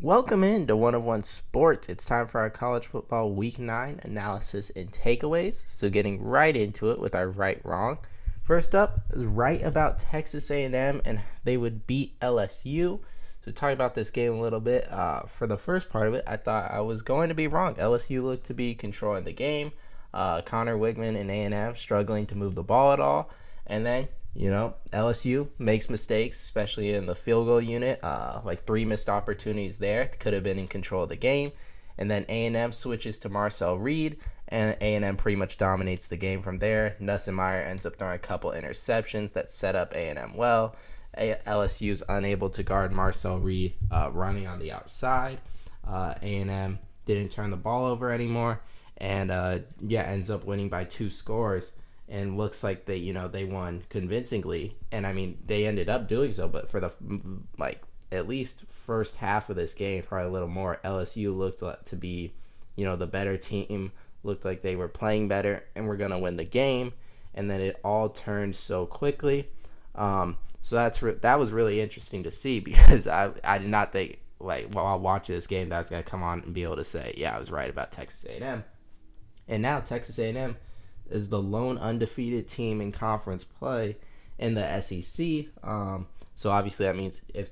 Welcome into One of One Sports. It's time for our college football week 9 analysis and takeaways. So getting right into it with our right wrong. First up is right about Texas A&M and they would beat LSU. So talk about this game a little bit. For the first part of it, I thought I was going to be wrong. LSU looked to be controlling the game. Connor Wigman and A&M struggling to move the ball at all. And then LSU makes mistakes, especially in the field goal unit. Like 3 missed opportunities there. Could have been in control of the game. And then A&M switches to Marcel Reed, and A&M pretty much dominates the game from there. Nussmeier ends up throwing a couple interceptions that set up A&M well. LSU's unable to guard Marcel Reed running on the outside. A&M didn't turn the ball over anymore, and ends up winning by 2 scores. And looks like they won convincingly, and I mean they ended up doing so. But for the at least first half of this game, probably a little more, LSU looked to be the better team. Looked like they were playing better and were gonna win the game, and then it all turned so quickly. So that was really interesting to see because I did not think while watching this game that I was gonna come on and be able to say I was right about Texas A&M, and now Texas A&M is the lone undefeated team in conference play in the SEC. So obviously that means if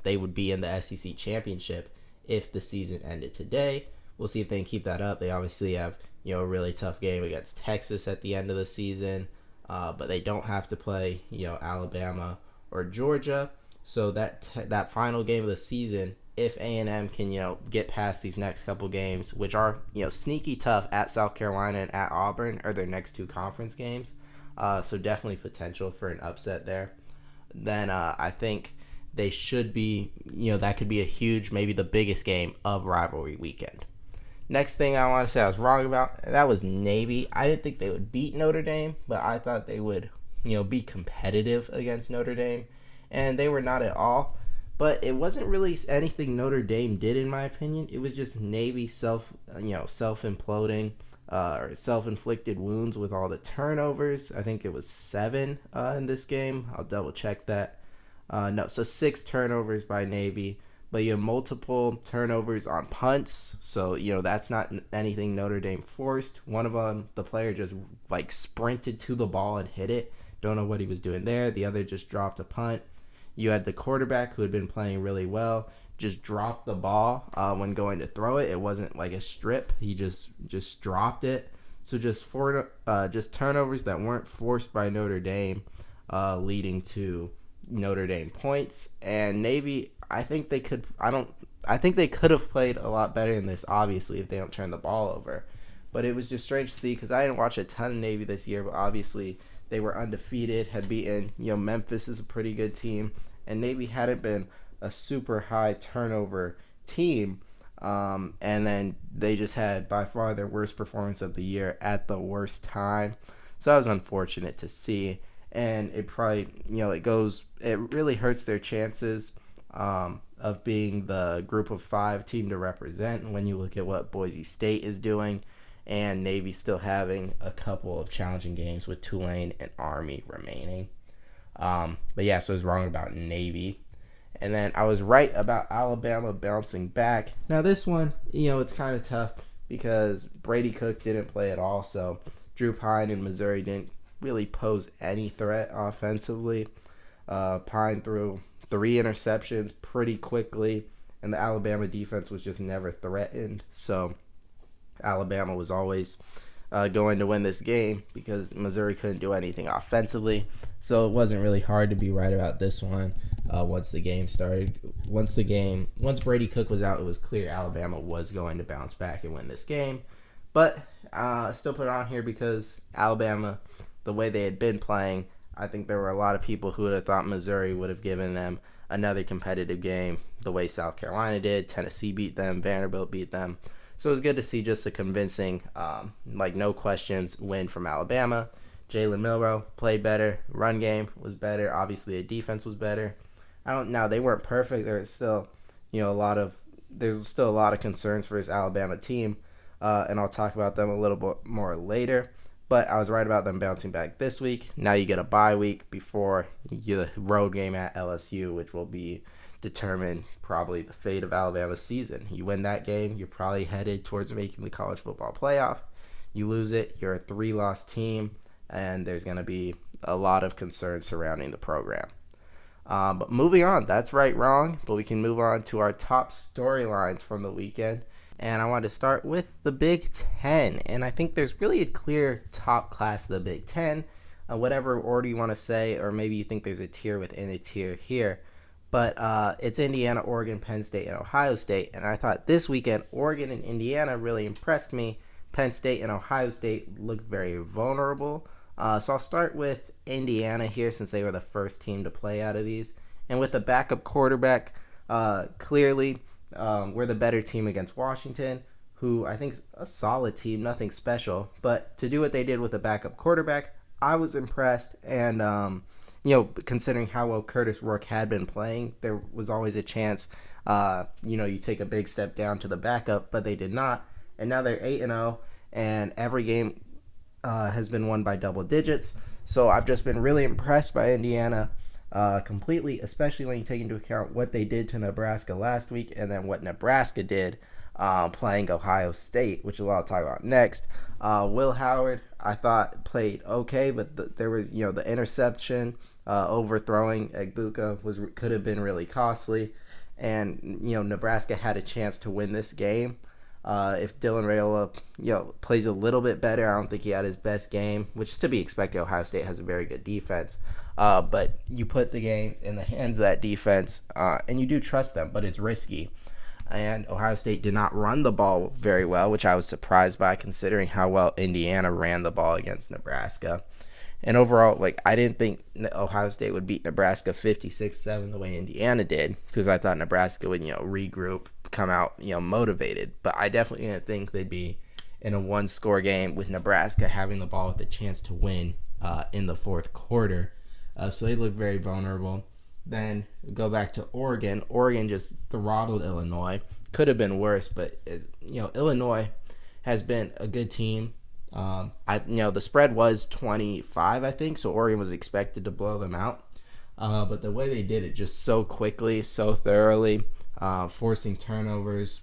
they would be in the SEC championship if the season ended today. We'll see if they can keep that up. They obviously have a really tough game against Texas at the end of the season, but they don't have to play Alabama or Georgia. So that final game of the season, if A&M can get past these next couple games, which are sneaky tough at South Carolina and at Auburn, are their next 2 conference games, so definitely potential for an upset there, then I think they should be that could be a huge, maybe the biggest game of rivalry weekend. Next thing I want to say I was wrong about, that was Navy. I didn't think they would beat Notre Dame, but I thought they would be competitive against Notre Dame, and they were not at all. But it wasn't really anything Notre Dame did, in my opinion. It was just Navy self-imploding or self-inflicted wounds with all the turnovers. I think it was 7 in this game. I'll double check that. So 6 turnovers by Navy, but you have multiple turnovers on punts. So that's not anything Notre Dame forced. One of them, the player just sprinted to the ball and hit it. Don't know what he was doing there. The other just dropped a punt. You had the quarterback who had been playing really well just drop the ball when going to throw it. It wasn't like a strip. He just dropped it. So just turnovers that weren't forced by Notre Dame, leading to Notre Dame points. And Navy, I think they could have played a lot better than this, obviously, if they don't turn the ball over. But it was just strange to see because I didn't watch a ton of Navy this year, but obviously they were undefeated, had beaten, Memphis is a pretty good team, and Navy hadn't been a super high turnover team. And then they just had by far their worst performance of the year at the worst time. So that was unfortunate to see. And it probably, it really hurts their chances of being the group of 5 team to represent when you look at what Boise State is doing. And Navy still having a couple of challenging games with Tulane and Army remaining. So I was wrong about Navy. And then I was right about Alabama bouncing back. Now this one, it's kind of tough because Brady Cook didn't play at all. So Drew Pine in Missouri didn't really pose any threat offensively. Pine threw 3 interceptions pretty quickly, and the Alabama defense was just never threatened. So Alabama was always going to win this game because Missouri couldn't do anything offensively. So it wasn't really hard to be right about this one once the game started. Once Brady Cook was out, it was clear Alabama was going to bounce back and win this game. But I still put it on here because Alabama, the way they had been playing, I think there were a lot of people who would have thought Missouri would have given them another competitive game the way South Carolina did. Tennessee beat them. Vanderbilt beat them. So it was good to see just a convincing, no questions win from Alabama. Jalen Milroe played better. Run game was better. Obviously, the defense was better. Now they weren't perfect. There's still, there's still a lot of concerns for this Alabama team, and I'll talk about them a little bit more later. But I was right about them bouncing back this week. Now you get a bye week before the road game at LSU, which will be determine probably the fate of Alabama's season. You win that game, you're probably headed towards making the college football playoff. You lose it, you're a 3-loss team, and there's going to be a lot of concern surrounding the program. But moving on, that's right, wrong, but we can move on to our top storylines from the weekend. And I want to start with the Big Ten. And I think there's really a clear top class of the Big Ten, whatever order you want to say, or maybe you think there's a tier within a tier here. But it's Indiana, Oregon, Penn State, and Ohio State. And I thought this weekend, Oregon and Indiana really impressed me. Penn State and Ohio State looked very vulnerable. So I'll start with Indiana here since they were the first team to play out of these. And with the backup quarterback, clearly we're the better team against Washington, who I think is a solid team, nothing special. But to do what they did with the backup quarterback, I was impressed. And, considering how well Curtis Rourke had been playing, there was always a chance, you take a big step down to the backup, but they did not. And now they're 8-0, and every game has been won by double digits. So I've just been really impressed by Indiana completely, especially when you take into account what they did to Nebraska last week and then what Nebraska did playing Ohio State, which is what I'll talk about next. Will Howard, I thought, played okay, but there was, the interception, overthrowing Egbuka could have been really costly. And, Nebraska had a chance to win this game. If Dylan Raiola, plays a little bit better, I don't think he had his best game, which is to be expected. Ohio State has a very good defense. But you put the games in the hands of that defense, and you do trust them, but it's risky. And Ohio State did not run the ball very well, which I was surprised by considering how well Indiana ran the ball against Nebraska. And overall, I didn't think Ohio State would beat Nebraska 56-7 the way Indiana did, because I thought Nebraska would, regroup, come out, motivated. But I definitely didn't think they'd be in a one-score game with Nebraska having the ball with a chance to win in the fourth quarter. So they looked very vulnerable. Then go back to Oregon. Oregon just throttled Illinois. Could have been worse, but Illinois has been a good team. The spread was 25, I think, so Oregon was expected to blow them out. But the way they did it just so quickly, so thoroughly, forcing turnovers,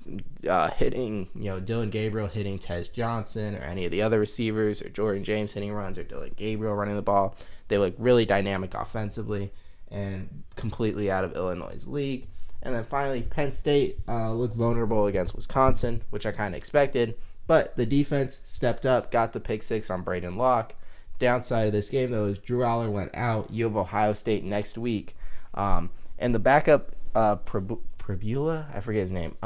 hitting, Dylan Gabriel hitting Tez Johnson or any of the other receivers, or Jordan James hitting runs, or Dylan Gabriel running the ball. They look really dynamic offensively and completely out of Illinois' league. And then finally, Penn State looked vulnerable against Wisconsin, which I kind of expected. But the defense stepped up, got the pick six on Braden Locke. Downside of this game, though, is Drew Aller went out. You have Ohio State next week. And the backup, Prabula, I forget his name,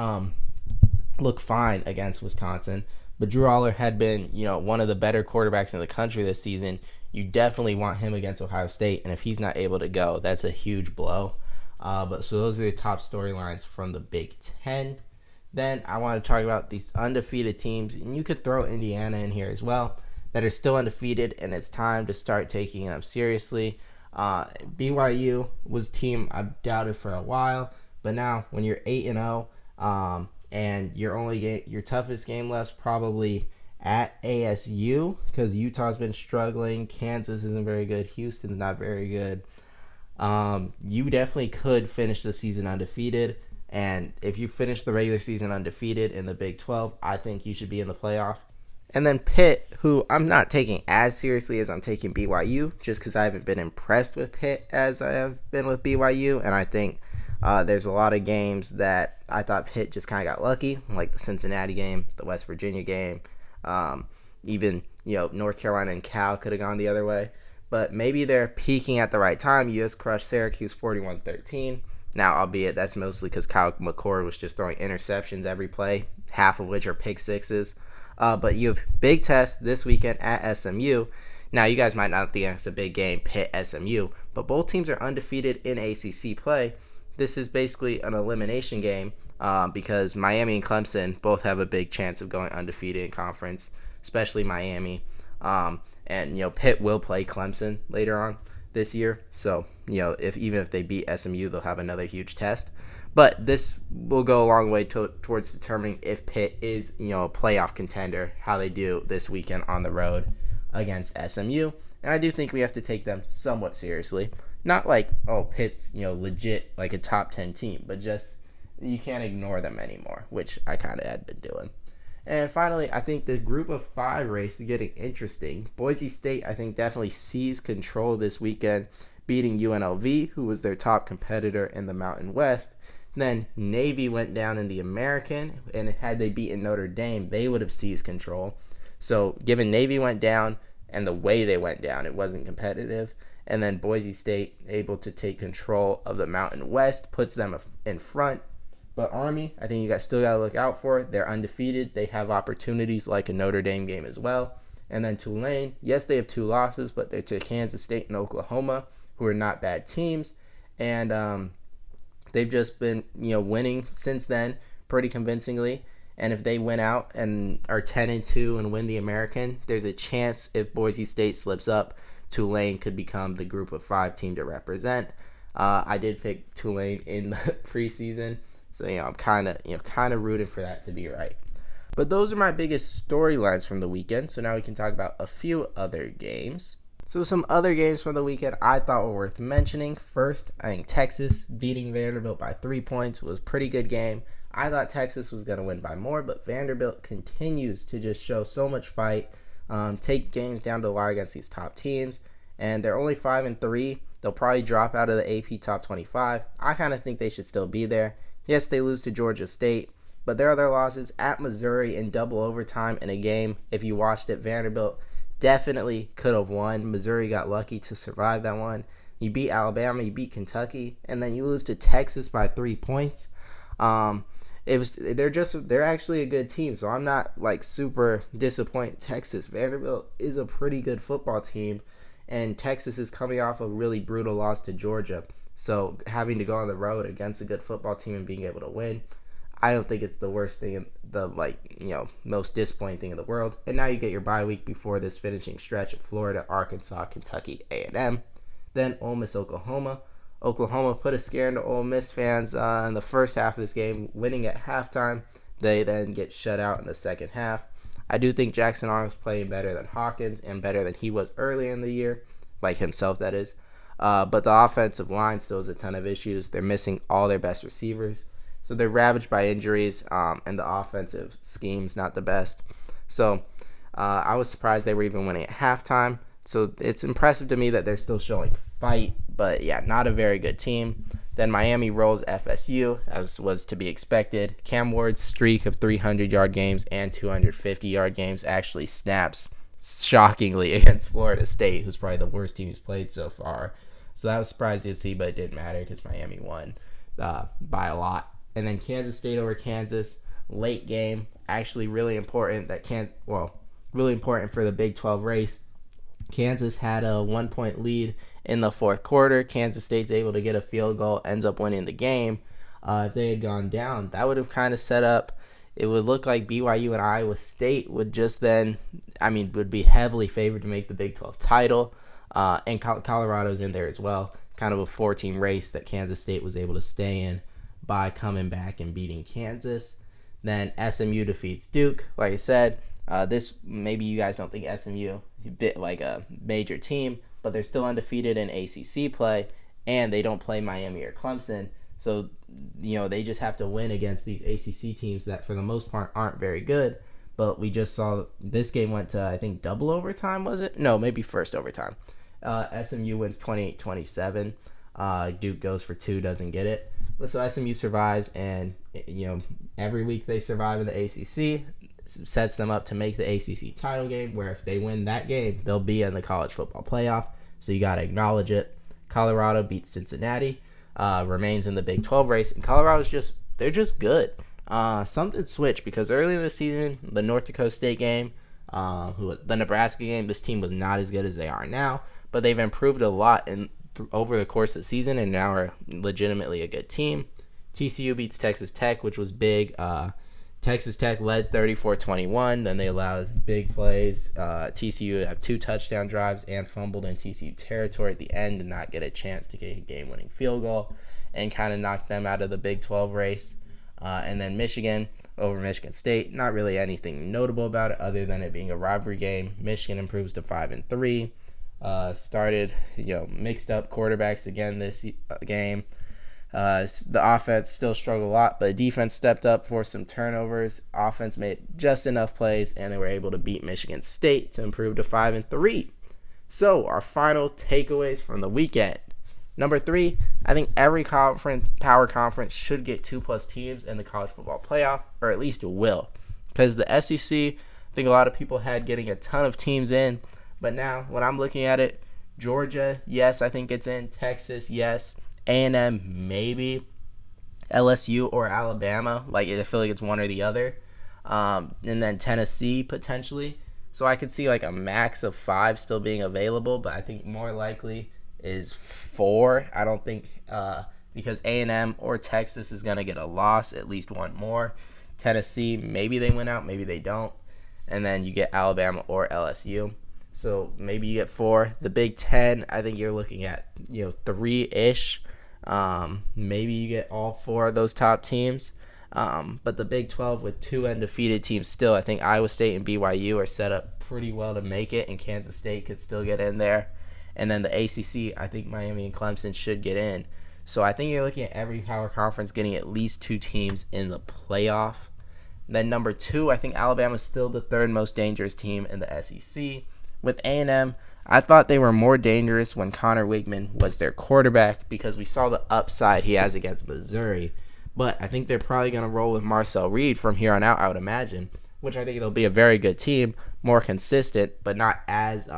looked fine against Wisconsin. But Drew Aller had been, one of the better quarterbacks in the country this season. You definitely want him against Ohio State. And if he's not able to go, that's a huge blow. So those are the top storylines from the Big Ten. Then I want to talk about these undefeated teams, and you could throw Indiana in here as well, that are still undefeated, and it's time to start taking them seriously. BYU was a team I doubted for a while, but now when you're 8-0, and your toughest game left's probably at ASU, because Utah's been struggling, Kansas isn't very good, Houston's not very good. You definitely could finish the season undefeated. And if you finish the regular season undefeated in the Big 12, I think you should be in the playoff. And then Pitt, who I'm not taking as seriously as I'm taking BYU, just because I haven't been impressed with Pitt as I have been with BYU. And I think there's a lot of games that I thought Pitt just kind of got lucky, like the Cincinnati game, the West Virginia game. Even, North Carolina and Cal could have gone the other way. But maybe they're peaking at the right time. You just crushed Syracuse 41-13. Now, albeit that's mostly because Kyle McCord was just throwing interceptions every play, half of which are pick sixes. But you have big test this weekend at SMU. Now, you guys might not think it's a big game, Pitt, SMU, but both teams are undefeated in ACC play. This is basically an elimination game because Miami and Clemson both have a big chance of going undefeated in conference, especially Miami. And Pitt will play Clemson later on this year. So, even if they beat SMU, they'll have another huge test. But this will go a long way towards determining if Pitt is, a playoff contender, how they do this weekend on the road against SMU. And I do think we have to take them somewhat seriously. Not like, oh, Pitt's, legit like a top 10 team, but just you can't ignore them anymore, which I kind of had been doing. And finally, I think the group of 5 race is getting interesting. Boise State, I think, definitely seized control this weekend, beating UNLV, who was their top competitor in the Mountain West. Then Navy went down in the American, and had they beaten Notre Dame, they would have seized control. So given Navy went down and the way they went down, it wasn't competitive. And then Boise State able to take control of the Mountain West, puts them in front. But Army, I think you guys still got to look out for it. They're undefeated. They have opportunities like a Notre Dame game as well. And then Tulane, yes, they have 2 losses, but they're to Kansas State and Oklahoma, who are not bad teams. And they've just been, winning since then pretty convincingly. And if they win out and are 10-2 and win the American, there's a chance if Boise State slips up, Tulane could become the group of 5 team to represent. I did pick Tulane in the preseason. So, I'm kind of rooting for that to be right. But those are my biggest storylines from the weekend. So now we can talk about a few other games. So some other games from the weekend I thought were worth mentioning. First, I think Texas beating Vanderbilt by 3 points was a pretty good game. I thought Texas was going to win by more, but Vanderbilt continues to just show so much fight, take games down to the wire against these top teams. And they're only 5-3. They'll probably drop out of the AP top 25. I kind of think they should still be there. Yes, they lose to Georgia State, but their other losses at Missouri in double overtime in a game, if you watched it, Vanderbilt definitely could have won. Missouri got lucky to survive that one. You beat Alabama, you beat Kentucky, and then you lose to Texas by 3 points. They're actually a good team, so I'm not like super disappointed. Texas, Vanderbilt is a pretty good football team, and Texas is coming off a really brutal loss to Georgia. So having to go on the road against a good football team and being able to win, I don't think it's the worst thing, most disappointing thing in the world. And now you get your bye week before this finishing stretch of Florida, Arkansas, Kentucky, A&M. Then Ole Miss, Oklahoma. Oklahoma put a scare into Ole Miss fans in the first half of this game, winning at halftime. They then get shut out in the second half. I do think Jackson Arnold's playing better than Hawkins and better than he was earlier in the year, like himself, that is. But the offensive line still has a ton of issues. They're missing all their best receivers. So they're ravaged by injuries, and the offensive scheme's not the best. So I was surprised they were even winning at halftime. So it's impressive to me that they're still showing fight. But, yeah, not a very good team. Then Miami rolls FSU, as was to be expected. Cam Ward's streak of 300-yard games and 250-yard games actually snaps shockingly against Florida State, who's probably the worst team he's played so far. So that was surprising to see, but it didn't matter because Miami won by a lot. And then Kansas State over Kansas, late game, actually really important. Really important for the Big 12 race. Kansas had a 1-point lead in the fourth quarter. Kansas State's able to get a field goal, ends up winning the game. If they had gone down, that would have kind of set up. It would look like BYU and Iowa State would would be heavily favored to make the Big 12 title. And Colorado's in there as well. Kind of a 4-team race that Kansas State was able to stay in by coming back and beating Kansas. Then SMU defeats Duke. Like I said, this maybe you guys don't think SMU a bit like a major team, but they're still undefeated in ACC play, and they don't play Miami or Clemson. So, they just have to win against these ACC teams that for the most part aren't very good. But we just saw this game went to, I think, double overtime, was it? No, maybe first overtime. SMU wins 28-27. Duke goes for 2, doesn't get it. So SMU survives, and, every week they survive in the ACC. Sets them up to make the ACC title game, where if they win that game, they'll be in the college football playoff. So you got to acknowledge it. Colorado beats Cincinnati, remains in the Big 12 race, and Colorado's they're just good. Something switched because early in the season, the North Dakota State game, the Nebraska game, this team was not as good as they are now, but they've improved a lot over the course of the season and now are legitimately a good team. TCU beats Texas Tech, which was big. Texas Tech led 34-21. Then they allowed big plays. TCU had 2 touchdown drives and fumbled in TCU territory at the end to not get a chance to get a game-winning field goal and kind of knocked them out of the Big 12 race. And then Michigan over Michigan State. Not really anything notable about it other than it being a rivalry game. Michigan improves to 5-3. Started, mixed up quarterbacks again this game. The offense still struggled a lot, but defense stepped up for some turnovers. Offense made just enough plays, and they were able to beat Michigan State to improve to 5-3. So our final takeaways from the weekend. Number 3, I think every power conference should get 2+ teams in the college football playoff, or at least will. Because the SEC, I think a lot of people had getting a ton of teams in, but now when I'm looking at it, Georgia, yes, I think it's in. Texas, yes. A&M, maybe. LSU or Alabama, I feel like it's one or the other. And then Tennessee, potentially. So I could see a max of 5 still being available, but I think more likely is 4. I don't think because A&M or Texas is going to get a loss, at least one more. Tennessee, maybe they win out, maybe they don't. And then you get Alabama or LSU. So maybe you get 4. The Big Ten, I think you're looking at 3-ish. Maybe you get all 4 of those top teams. But the Big 12 with 2 undefeated teams still, I think Iowa State and BYU are set up pretty well to make it, and Kansas State could still get in there. And then the ACC, I think Miami and Clemson should get in. So I think you're looking at every power conference getting at least 2 teams in the playoff. Then number 2, I think Alabama's still the 3rd most dangerous team in the SEC. With A&M, I thought they were more dangerous when Connor Wigman was their quarterback because we saw the upside he has against Missouri. But I think they're probably going to roll with Marcel Reed from here on out, I would imagine, which I think they'll be a very good team, more consistent, but not as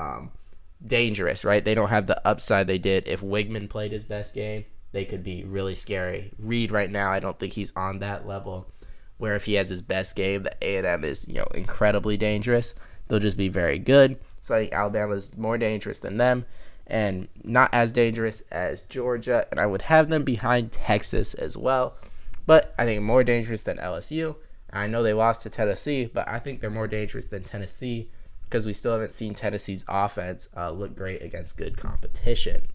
dangerous, right? They don't have the upside they did. If Wigman played his best game, they could be really scary. Reed right now, I don't think he's on that level where if he has his best game, the A&M is, incredibly dangerous. They'll just be very good. So I think Alabama is more dangerous than them and not as dangerous as Georgia. And I would have them behind Texas as well. But I think more dangerous than LSU. I know they lost to Tennessee, but I think they're more dangerous than Tennessee because we still haven't seen Tennessee's offense look great against good competition.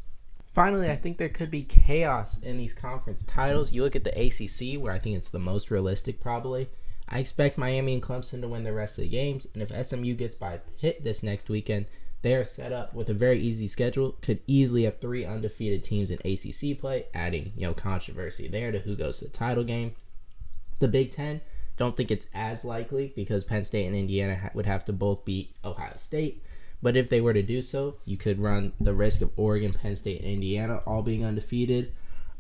Finally, I think there could be chaos in these conference titles. You look at the ACC, where I think it's the most realistic probably. I expect Miami and Clemson to win the rest of the games, and if SMU gets by Pitt this next weekend, they are set up with a very easy schedule. Could easily have 3 undefeated teams in ACC play, adding controversy there to who goes to the title game. The Big Ten, don't think it's as likely because Penn State and Indiana would have to both beat Ohio State. But if they were to do so, you could run the risk of Oregon, Penn State, and Indiana all being undefeated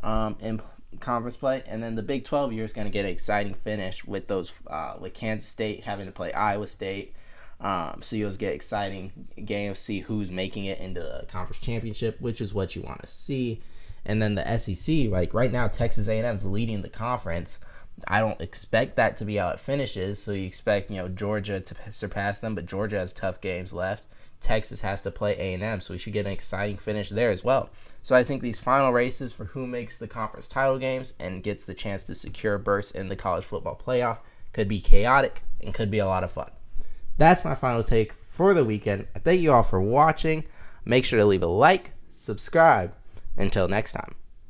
in conference play. And then the Big 12 year is going to get an exciting finish with those with Kansas State having to play Iowa State. So you'll get exciting games, see who's making it into the conference championship, which is what you want to see. And then the SEC, right now, Texas A&M is leading the conference. I don't expect that to be how it finishes. So you expect Georgia to surpass them, but Georgia has tough games left. Texas has to play A&M, so we should get an exciting finish there as well. So I think these final races for who makes the conference title games and gets the chance to secure a berth in the college football playoff could be chaotic and could be a lot of fun. That's my final take for the weekend. I thank you all for watching. Make sure to leave a like, subscribe. Until next time.